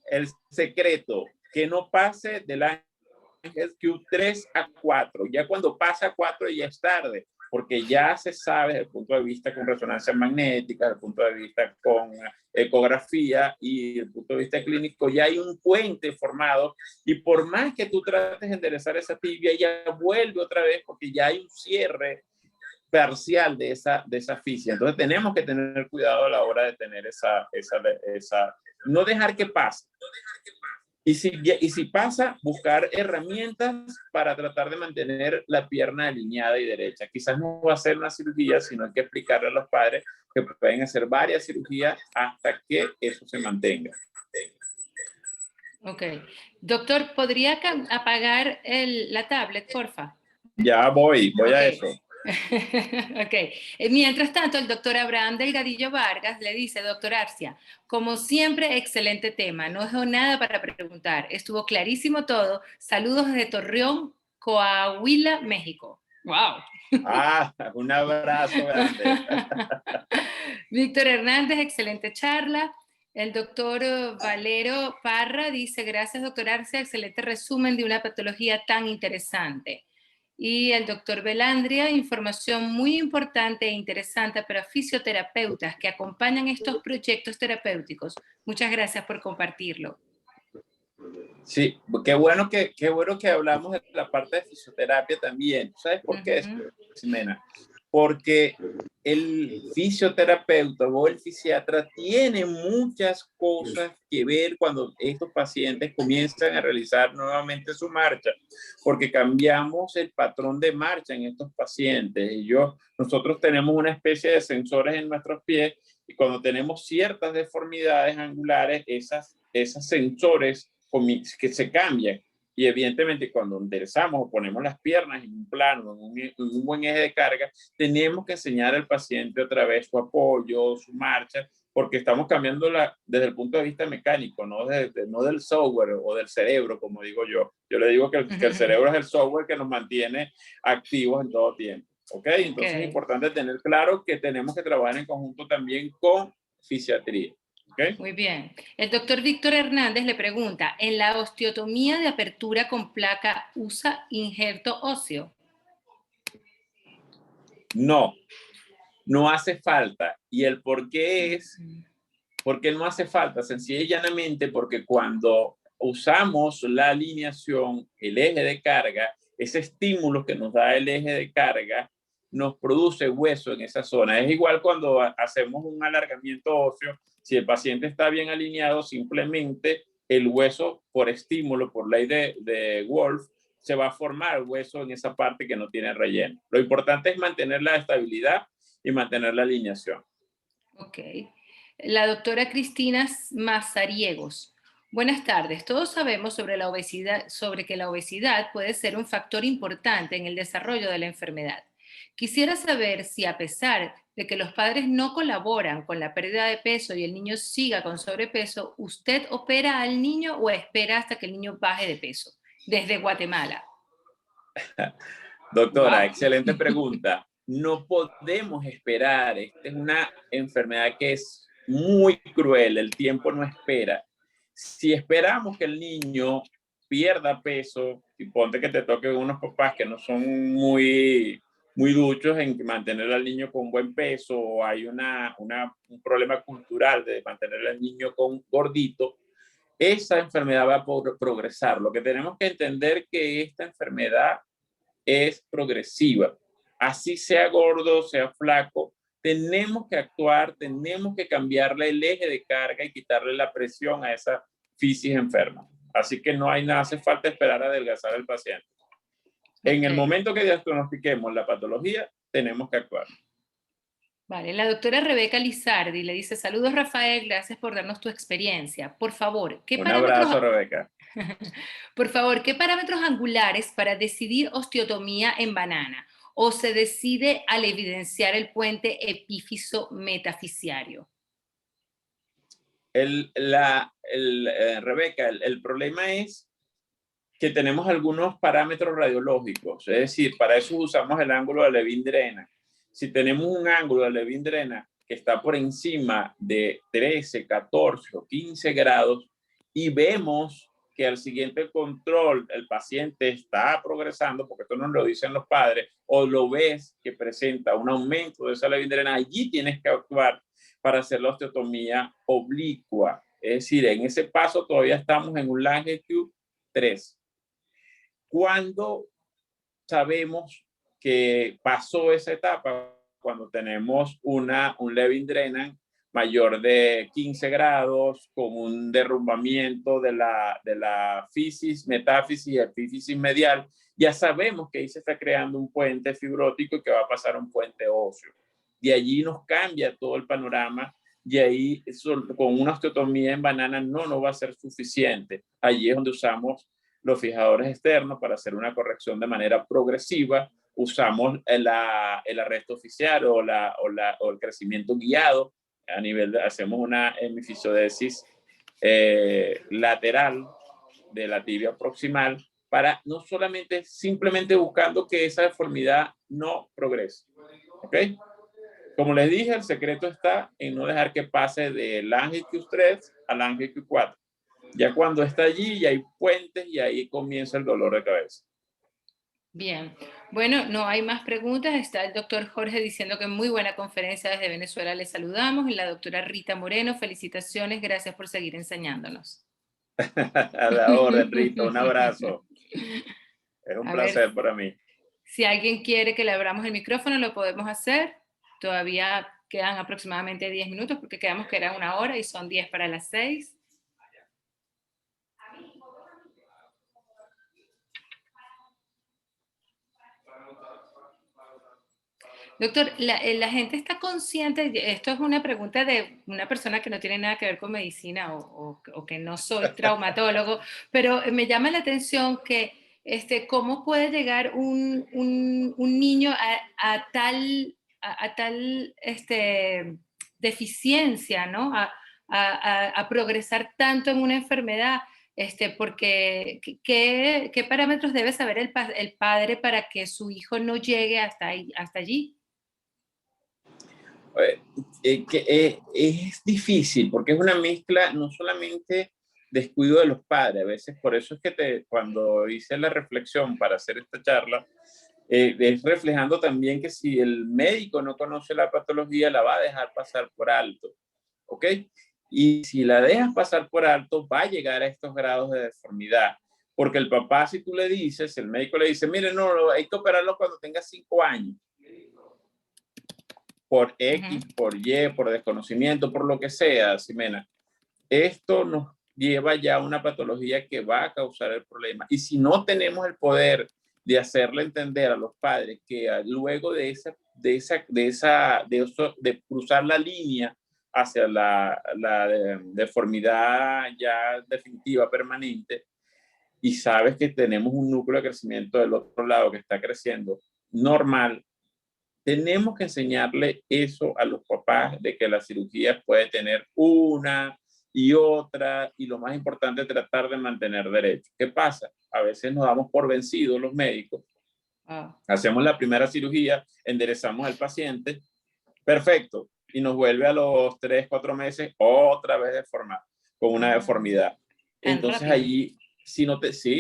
el secreto que no pase del Ángel Q3 a 4. Ya cuando pasa a 4 ya es tarde, porque ya se sabe desde el punto de vista con resonancia magnética, desde el punto de vista con ecografía y desde el punto de vista clínico, ya hay un puente formado, y por más que tú trates de enderezar esa tibia, ya vuelve otra vez porque ya hay un cierre parcial de esa fisia. Entonces tenemos que tener cuidado a la hora de tener no dejar que pase. Y si pasa, buscar herramientas para tratar de mantener la pierna alineada y derecha. Quizás no va a ser una cirugía, sino hay que explicarle a los padres que pueden hacer varias cirugías hasta que eso se mantenga. Ok. Doctor, ¿podría apagar la tablet, porfa? Ya voy a eso. Ok. Mientras tanto, el doctor Abraham Delgadillo Vargas le dice, doctor Arcia, como siempre, excelente tema. No dejo nada para preguntar. Estuvo clarísimo todo. Saludos desde Torreón, Coahuila, México. ¡Wow! Un abrazo grande. Víctor Hernández, excelente charla. El doctor Valero Parra dice, gracias, doctor Arcia, excelente resumen de una patología tan interesante. Y el doctor Belandria, información muy importante e interesante para fisioterapeutas que acompañan estos proyectos terapéuticos. Muchas gracias por compartirlo. Sí, qué bueno que hablamos de la parte de fisioterapia también. ¿Sabes por qué, Ximena? Porque el fisioterapeuta o el fisiatra tiene muchas cosas que ver cuando estos pacientes comienzan a realizar nuevamente su marcha, porque cambiamos el patrón de marcha en estos pacientes. Nosotros tenemos una especie de sensores en nuestros pies, y cuando tenemos ciertas deformidades angulares, esas sensores que se cambian. Y evidentemente cuando enderezamos o ponemos las piernas en un plano, en un buen eje de carga, tenemos que enseñar al paciente otra vez su apoyo, su marcha, porque estamos cambiando desde el punto de vista mecánico, no del software o del cerebro, como digo yo. Yo le digo que el cerebro es el software que nos mantiene activos en todo tiempo. ¿Ok? Entonces es importante tener claro que tenemos que trabajar en conjunto también con fisiatría. ¿Okay? Muy bien. El doctor Víctor Hernández le pregunta, ¿en la osteotomía de apertura con placa usa injerto óseo? No, no hace falta. Y el por qué es, porque no hace falta, sencilla y llanamente porque cuando usamos la alineación, el eje de carga, ese estímulo que nos da el eje de carga, nos produce hueso en esa zona. Es igual cuando hacemos un alargamiento óseo, si el paciente está bien alineado, simplemente el hueso por estímulo, por ley de Wolff, se va a formar hueso en esa parte que no tiene relleno. Lo importante es mantener la estabilidad y mantener la alineación. Ok. La doctora Cristina Mazariegos. Buenas tardes. Todos sabemos sobre la obesidad, sobre que la obesidad puede ser un factor importante en el desarrollo de la enfermedad. Quisiera saber si a pesar de que los padres no colaboran con la pérdida de peso y el niño siga con sobrepeso, ¿usted opera al niño o espera hasta que el niño baje de peso? Desde Guatemala. Doctora, Wow. excelente pregunta. No podemos esperar. Esta es una enfermedad que es muy cruel. El tiempo no espera. Si esperamos que el niño pierda peso, y ponte que te toquen unos papás que no son muy duchos en mantener al niño con buen peso, o hay un problema cultural de mantener al niño con gordito, esa enfermedad va a progresar. Lo que tenemos que entender es que esta enfermedad es progresiva. Así sea gordo, sea flaco, tenemos que actuar, tenemos que cambiarle el eje de carga y quitarle la presión a esa fisis enferma. Así que no hace falta esperar a adelgazar al paciente. En el momento que diagnostiquemos la patología, tenemos que actuar. Vale, la doctora Rebeca Lizardi le dice, saludos Rafael, gracias por darnos tu experiencia. Por favor, Un abrazo, Rebeca. Por favor, ¿qué parámetros angulares para decidir osteotomía en banana? ¿O se decide al evidenciar el puente epífiso metafisiario? Rebeca, el problema es que tenemos algunos parámetros radiológicos, es decir, para eso usamos el ángulo de Levin-Drena. Si tenemos un ángulo de Levin-Drena que está por encima de 13, 14 o 15 grados y vemos que al siguiente control el paciente está progresando, porque esto nos lo dicen los padres, o lo ves que presenta un aumento de esa Levin-Drena, allí tienes que actuar para hacer la osteotomía oblicua. Es decir, en ese paso todavía estamos en un Lange-Q 3. ¿Cuándo sabemos que pasó esa etapa? Cuando tenemos un Levin-Drenan mayor de 15 grados, con un derrumbamiento de la fisis, metáfisis y epífisis medial, ya sabemos que ahí se está creando un puente fibrótico y que va a pasar un puente óseo. De allí nos cambia todo el panorama y ahí con una osteotomía en banana no va a ser suficiente. Allí es donde usamos los fijadores externos para hacer una corrección de manera progresiva. Usamos el arresto oficial o el crecimiento guiado. A nivel hacemos una hemifisiodesis lateral de la tibia proximal para no solamente simplemente buscando que esa deformidad no progrese. ¿Ok? Como les dije, el secreto está en no dejar que pase del Lange Q3 al Lange Q4. Ya cuando está allí, ya hay puentes y ahí comienza el dolor de cabeza. Bien, bueno, no hay más preguntas. Está el doctor Jorge diciendo que muy buena conferencia desde Venezuela. Le saludamos. Y la doctora Rita Moreno, felicitaciones. Gracias por seguir enseñándonos. A la orden, Rita. Un abrazo. Es un placer para mí. Si alguien quiere que le abramos el micrófono, lo podemos hacer. Todavía quedan aproximadamente 10 minutos porque quedamos que era 1 hora y son 10 para las 6. Doctor, la gente está consciente, esto es una pregunta de una persona que no tiene nada que ver con medicina o que no soy traumatólogo, pero me llama la atención que cómo puede llegar un niño a tal deficiencia, ¿no? A progresar tanto en una enfermedad. Porque ¿qué parámetros debe saber el padre para que su hijo no llegue hasta allí? Es difícil porque es una mezcla, no solamente descuido de los padres, a veces por eso es que cuando hice la reflexión para hacer esta charla, es reflejando también que si el médico no conoce la patología, la va a dejar pasar por alto, ¿ok? Y si la dejas pasar por alto, va a llegar a estos grados de deformidad. Porque el papá, si tú le dices, el médico le dice, mire, no, hay que operarlo cuando tenga 5 años por X, por Y, por desconocimiento, por lo que sea, Ximena, esto nos lleva ya a una patología que va a causar el problema. Y si no tenemos el poder de hacerle entender a los padres que luego de cruzar la línea hacia la deformidad ya definitiva, permanente, y sabes que tenemos un núcleo de crecimiento del otro lado que está creciendo normal, tenemos que enseñarle eso a los papás, de que la cirugía puede tener una y otra, y lo más importante, tratar de mantener derecho. ¿Qué pasa? A veces nos damos por vencidos los médicos, hacemos la primera cirugía, enderezamos al paciente, perfecto, y nos vuelve a los 3, 4 meses otra vez deformado, con una deformidad. Entonces rápido. allí, sí,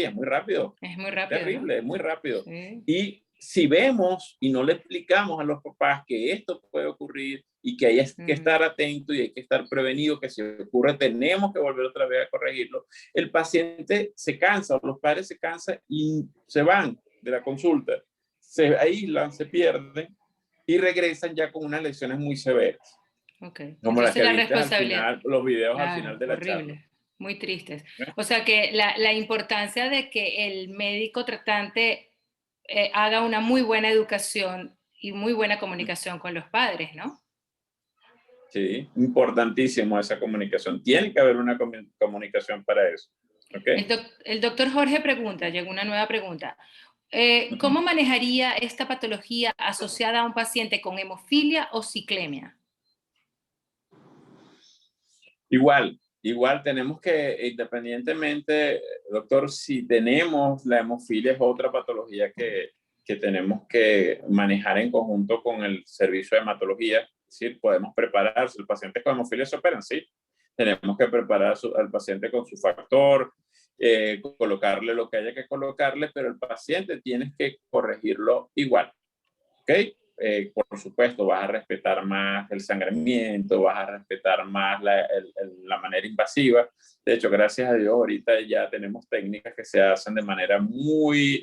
es muy rápido. Es muy rápido, Terrible, ¿no? es muy rápido. Sí. Y si vemos y no le explicamos a los papás que esto puede ocurrir y que hay que estar atento y hay que estar prevenido, que si ocurre tenemos que volver otra vez a corregirlo, el paciente se cansa, o los padres se cansan y se van de la consulta, se aíslan, se pierden y regresan ya con unas lesiones muy severas. Okay. Como las Entonces que la viste al responsabilidad, final, los videos al claro, final de la charla. horrible, muy tristes. ¿Eh? O sea que la importancia de que el médico tratante haga una muy buena educación y muy buena comunicación con los padres, ¿no? Sí, importantísimo esa comunicación. Tiene que haber una comunicación para eso. ¿Okay? El doctor Jorge pregunta, llegó una nueva pregunta. ¿Cómo manejaría esta patología asociada a un paciente con hemofilia o ciclemia? Igual tenemos que, independientemente, doctor, si tenemos la hemofilia, es otra patología que tenemos que manejar en conjunto con el servicio de hematología. Es decir, podemos preparar, si el paciente con hemofilia se operan, sí, tenemos que preparar al paciente con su factor, colocarle lo que haya que colocarle, pero el paciente tienes que corregirlo igual, ¿ok? Por supuesto, vas a respetar más el sangramiento, vas a respetar más la manera invasiva. De hecho, gracias a Dios, ahorita ya tenemos técnicas que se hacen de manera muy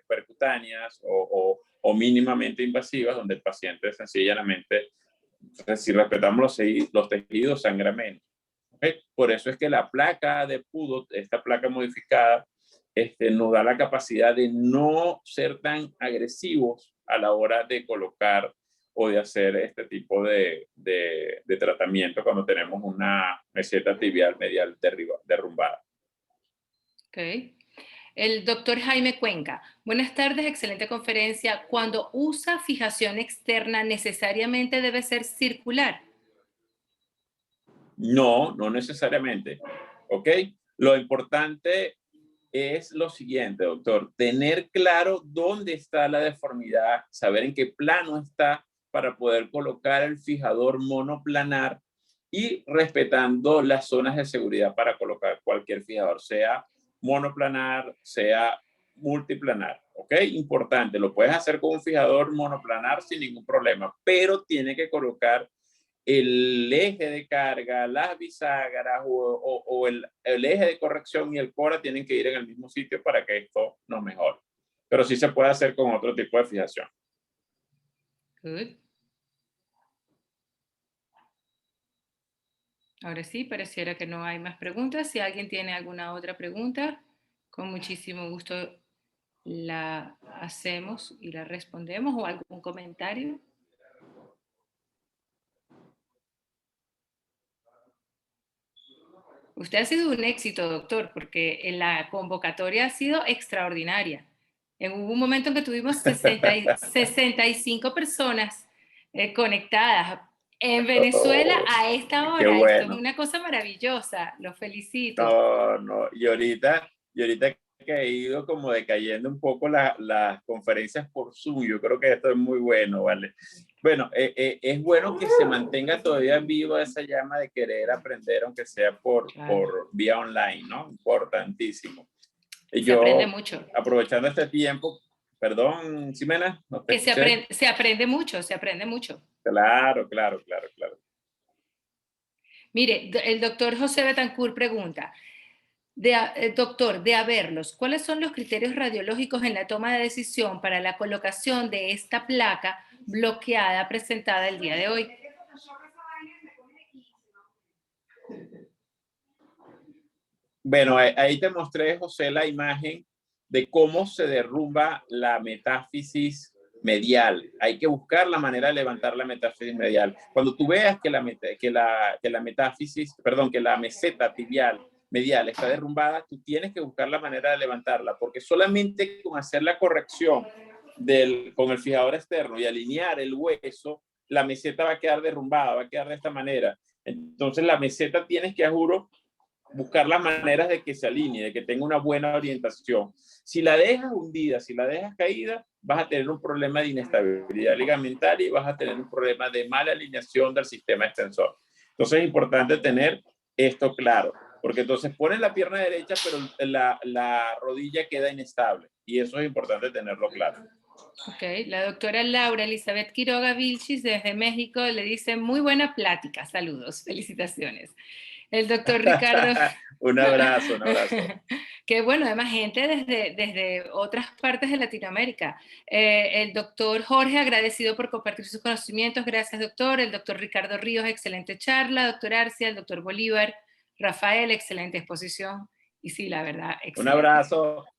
percutáneas o mínimamente invasivas, donde el paciente sencillamente, si respetamos los tejidos, sangra menos. ¿Okay? Por eso es que la placa de PUDO, esta placa modificada, nos da la capacidad de no ser tan agresivos a la hora de colocar o de hacer este tipo de tratamiento cuando tenemos una meseta tibial medial derrumbada. Ok. El doctor Jaime Cuenca. Buenas tardes, excelente conferencia. Cuando usa fijación externa, ¿necesariamente debe ser circular? No, no necesariamente. ¿Ok? Lo importante es lo siguiente, doctor, tener claro dónde está la deformidad, saber en qué plano está para poder colocar el fijador monoplanar y respetando las zonas de seguridad para colocar cualquier fijador, sea monoplanar, sea multiplanar, ¿ok? Importante, lo puedes hacer con un fijador monoplanar sin ningún problema, pero tiene que colocar el eje de carga, las bisagras o el eje de corrección y el cora tienen que ir en el mismo sitio para que esto nos mejore. Pero sí se puede hacer con otro tipo de fijación. Good. Ahora sí, pareciera que no hay más preguntas. Si alguien tiene alguna otra pregunta, con muchísimo gusto la hacemos y la respondemos o algún comentario. Usted ha sido un éxito, doctor, porque en la convocatoria ha sido extraordinaria. Hubo un momento en que tuvimos 65 personas conectadas en Venezuela Oh, a esta qué hora. Esto es bueno. una cosa maravillosa. Los felicito. No, no. Y ahorita que he ido como decayendo un poco las conferencias por Zoom, yo creo que esto es muy bueno, ¿vale? Bueno, es bueno que se mantenga todavía viva esa llama de querer aprender, aunque sea Claro. por vía online, ¿no? Importantísimo. Y Se aprende yo, mucho. aprovechando este tiempo, perdón, Ximena, no te Que escuché. se aprende mucho, se aprende mucho. Claro, claro, claro, claro. Mire, el doctor José Betancourt pregunta, doctor, de haberlos, ¿cuáles son los criterios radiológicos en la toma de decisión para la colocación de esta placa bloqueada presentada el día de hoy? Bueno, ahí te mostré, José, la imagen de cómo se derrumba la metáfisis medial. Hay que buscar la manera de levantar la metáfisis medial. Cuando tú veas que la metáfisis, perdón, que la meseta tibial medial está derrumbada, tú tienes que buscar la manera de levantarla, porque solamente con hacer la corrección con el fijador externo y alinear el hueso, la meseta va a quedar derrumbada, va a quedar de esta manera. Entonces la meseta tienes que, a juro, buscar las maneras de que se alinee, de que tenga una buena orientación. Si la dejas hundida, si la dejas caída, vas a tener un problema de inestabilidad ligamentaria y vas a tener un problema de mala alineación del sistema extensor. Entonces es importante tener esto claro, porque entonces pones la pierna derecha, pero la rodilla queda inestable y eso es importante tenerlo claro. Ok, la doctora Laura Elizabeth Quiroga Vilchis desde México le dice muy buena plática, saludos, felicitaciones. El doctor Ricardo, Un abrazo, un abrazo. que bueno, además gente desde otras partes de Latinoamérica. El doctor Jorge, agradecido por compartir sus conocimientos, gracias doctor. El doctor Ricardo Ríos, excelente charla. Doctor Arcia, el doctor Bolívar, Rafael, excelente exposición. Y sí, la verdad, excelente.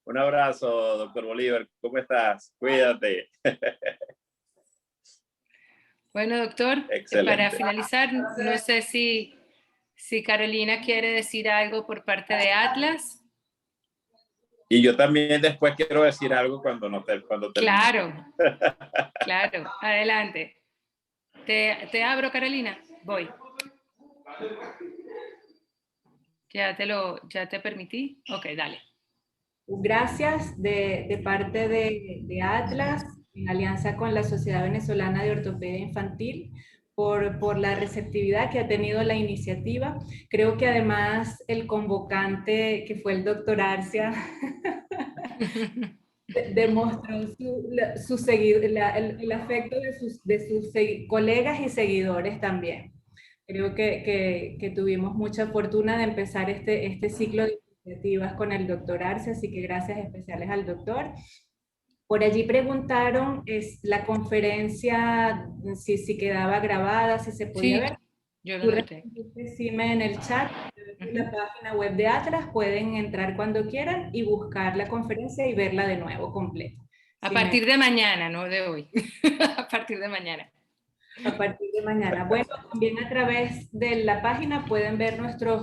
Un abrazo, doctor Bolívar. ¿Cómo estás? Cuídate. Bueno, doctor, para Excelente. finalizar, no sé si Carolina quiere decir algo por parte de Atlas. Y yo también después quiero decir algo cuando termine. Claro, claro, adelante. Te abro, Carolina. Voy. Ya te permití. Ok, dale. Gracias de parte de Atlas, en alianza con la Sociedad Venezolana de Ortopedia Infantil, por la receptividad que ha tenido la iniciativa. Creo que además el convocante, que fue el doctor Arcia, demostró el afecto de sus colegas y seguidores también. Creo que tuvimos mucha fortuna de empezar este ciclo de iniciativas con el doctor Arce, así que gracias especiales al doctor. Por allí preguntaron la conferencia, si quedaba grabada, si se podía ver. Sí, yo lo Tú noté. decime en el chat, en la página web de Atlas, pueden entrar cuando quieran y buscar la conferencia y verla de nuevo completa. A partir de mañana, no de hoy. A partir de mañana. A partir de mañana. Bueno, también a través de la página pueden ver nuestras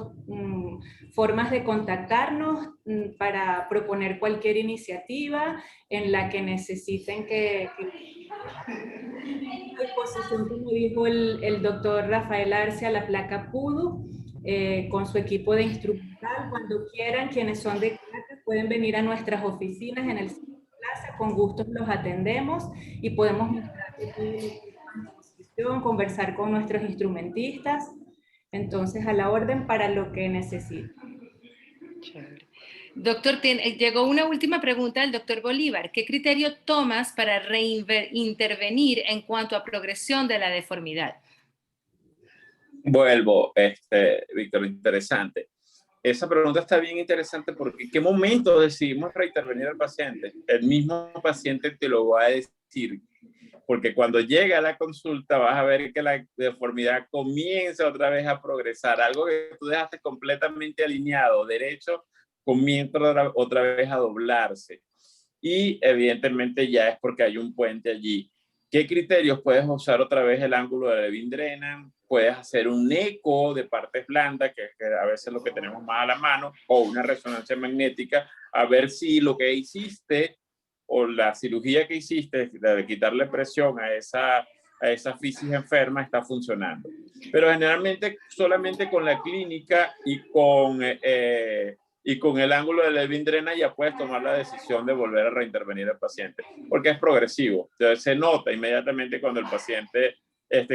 formas de contactarnos para proponer cualquier iniciativa en la que necesiten que disposición, como dijo el doctor Rafael Arce, a la placa PUDU, con su equipo de instrumental. Cuando quieran, quienes son de Caracas pueden venir a nuestras oficinas en el Plaza, con gusto los atendemos y podemos mostrarles todo lo que conversar con nuestros instrumentistas. Entonces, a la orden para lo que necesiten. Chévere. Doctor, llegó una última pregunta del doctor Bolívar. ¿Qué criterio tomas para intervenir en cuanto a progresión de la deformidad? Vuelvo, Víctor, interesante. Esa pregunta está bien interesante porque ¿en qué momento decidimos reintervenir al paciente? El mismo paciente te lo va a decir, porque cuando llega a la consulta vas a ver que la deformidad comienza otra vez a progresar, algo que tú dejaste completamente alineado, derecho, comienza otra vez a doblarse. Y evidentemente ya es porque hay un puente allí. ¿Qué criterios? Puedes usar otra vez el ángulo de Levin-Drenan, puedes hacer un eco de partes blandas, que a veces es lo que tenemos más a la mano, o una resonancia magnética, a ver si lo que hiciste o la cirugía que hiciste de quitarle presión a esa fisis enferma está funcionando. Pero generalmente solamente con la clínica y con el ángulo de Levin-Drenan ya puedes tomar la decisión de volver a reintervenir al paciente, porque es progresivo. Entonces se nota inmediatamente cuando el paciente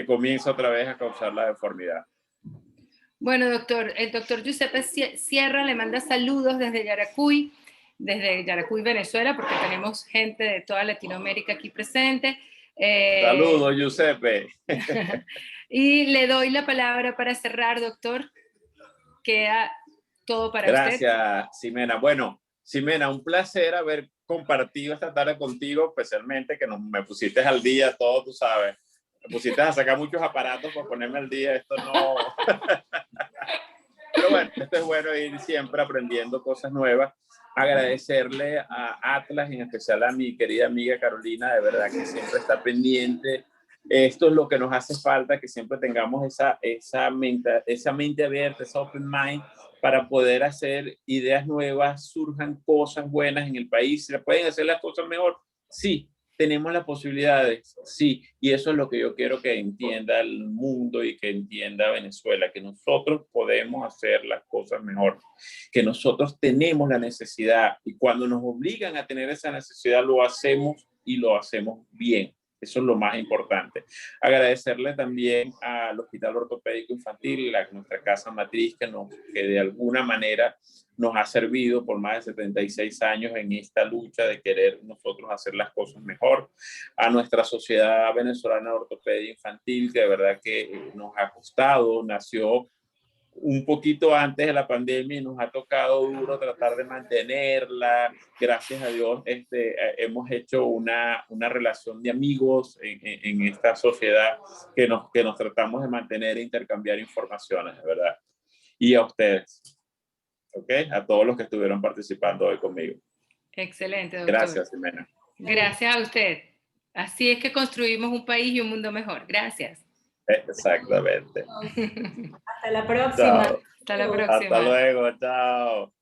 comienza otra vez a causar la deformidad. Bueno, doctor, el doctor Giuseppe Sierra le manda saludos desde Yaracuy, Venezuela, porque tenemos gente de toda Latinoamérica aquí presente. Saludos, Giuseppe. Y le doy la palabra para cerrar, doctor. Queda todo para usted. Gracias, Ximena. Bueno, Ximena, un placer haber compartido esta tarde contigo, especialmente que me pusiste al día, todo, tú sabes. Me pusiste a sacar muchos aparatos para ponerme al día, esto no... Pero bueno, esto es bueno ir siempre aprendiendo cosas nuevas. Agradecerle a Atlas, en especial a mi querida amiga Carolina, de verdad que siempre está pendiente. Esto es lo que nos hace falta, que siempre tengamos esa mente abierta, esa open mind, para poder hacer ideas nuevas, surjan cosas buenas en el país. ¿Se pueden hacer las cosas mejor? Sí. Tenemos las posibilidades, sí, y eso es lo que yo quiero que entienda el mundo y que entienda Venezuela, que nosotros podemos hacer las cosas mejor, que nosotros tenemos la necesidad y cuando nos obligan a tener esa necesidad lo hacemos y lo hacemos bien. Eso es lo más importante. Agradecerle también al Hospital Ortopédico Infantil, nuestra casa matriz, que de alguna manera nos ha servido por más de 76 años en esta lucha de querer nosotros hacer las cosas mejor. A nuestra Sociedad Venezolana de Ortopedia Infantil, que de verdad que nos ha costado, nació un poquito antes de la pandemia y nos ha tocado duro tratar de mantenerla. Gracias a Dios hemos hecho una relación de amigos en esta sociedad que nos tratamos de mantener e intercambiar informaciones, de verdad. Y a ustedes, ¿ok? A todos los que estuvieron participando hoy conmigo. Excelente, doctor. Gracias, Ximena. Gracias a usted. Así es que construimos un país y un mundo mejor. Gracias. Exactamente. Hasta la próxima. Chao. Hasta la próxima. Hasta luego, chao.